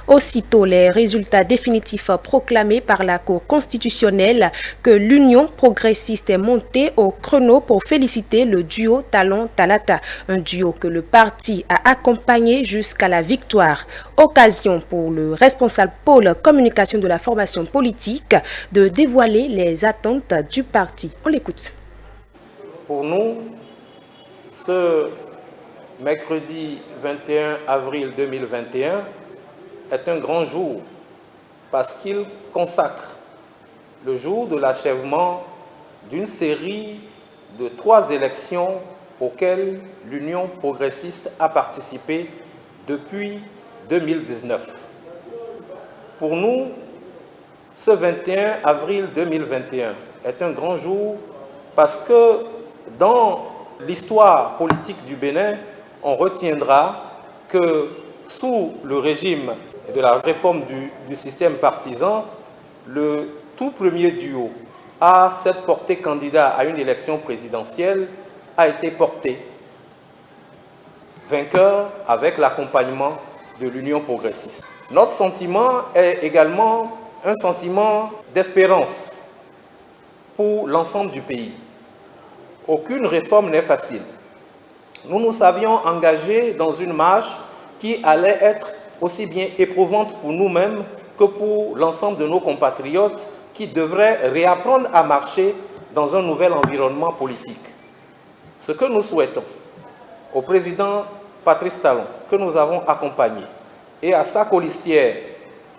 Aussitôt les résultats définitifs proclamés par la Cour constitutionnelle que l'Union progressiste est montée au chrono pour féliciter le duo Talon-Talata, un duo que le parti a accompagné jusqu'à la victoire. Occasion pour le responsable pôle communication de la formation politique de dévoiler les attentes du parti. On l'écoute. Pour nous, ce mercredi 21 avril 2021 est un grand jour parce qu'il consacre le jour de l'achèvement d'une série de 3 élections auxquelles l'Union progressiste a participé depuis 2019. Pour nous, ce 21 avril 2021 est un grand jour parce que dans l'histoire politique du Bénin, on retiendra que sous le régime de la réforme du système partisan, le tout premier duo à s'être porté candidat à une élection présidentielle a été porté vainqueur avec l'accompagnement de l'Union progressiste. Notre sentiment est également un sentiment d'espérance pour l'ensemble du pays. Aucune réforme n'est facile. Nous nous savions engagés dans une marche qui allait être aussi bien éprouvante pour nous-mêmes que pour l'ensemble de nos compatriotes qui devraient réapprendre à marcher dans un nouvel environnement politique. Ce que nous souhaitons au président Patrice Talon, que nous avons accompagné, et à sa colistière,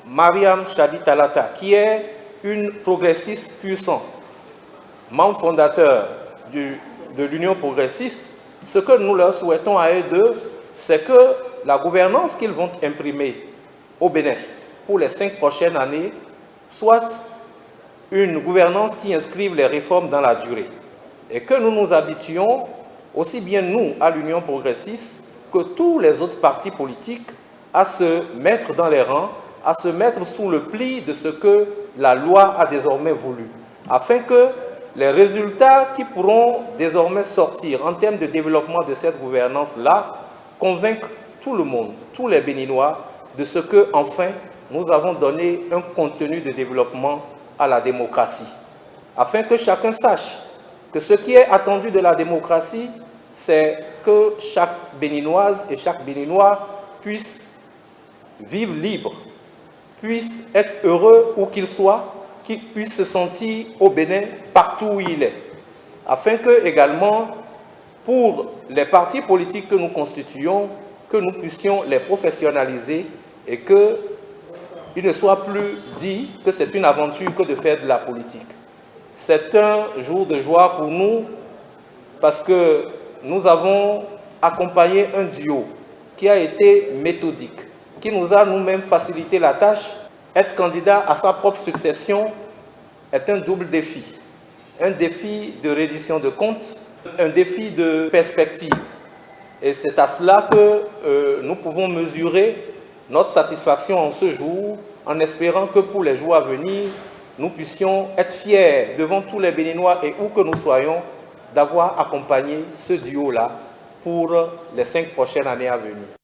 Mariam Chadi Talata, qui est une progressiste puissante, membre fondateur de l'Union progressiste, ce que nous leur souhaitons à eux deux, c'est que la gouvernance qu'ils vont imprimer au Bénin pour les 5 prochaines années soit une gouvernance qui inscrive les réformes dans la durée. Et que nous nous habituions, aussi bien nous à l'Union progressiste que tous les autres partis politiques, à se mettre dans les rangs, à se mettre sous le pli de ce que la loi a désormais voulu, afin que les résultats qui pourront désormais sortir en termes de développement de cette gouvernance-là convainquent tout le monde, tous les Béninois, de ce que, enfin, nous avons donné un contenu de développement à la démocratie. Afin que chacun sache que ce qui est attendu de la démocratie, c'est que chaque Béninoise et chaque Béninois puisse vivre libre, puisse être heureux où qu'il soit, qu'il puisse se sentir au Bénin partout où il est. Afin que, également, pour les partis politiques que nous constituons, que nous puissions les professionnaliser et qu'il ne soit plus dit que c'est une aventure que de faire de la politique. C'est un jour de joie pour nous parce que nous avons accompagné un duo qui a été méthodique, qui nous a nous-mêmes facilité la tâche. Être candidat à sa propre succession est un double défi. Un défi de reddition de comptes, un défi de perspective. Et c'est à cela que nous pouvons mesurer notre satisfaction en ce jour, en espérant que pour les jours à venir, nous puissions être fiers devant tous les Béninois et où que nous soyons, d'avoir accompagné ce duo-là pour les 5 prochaines années à venir.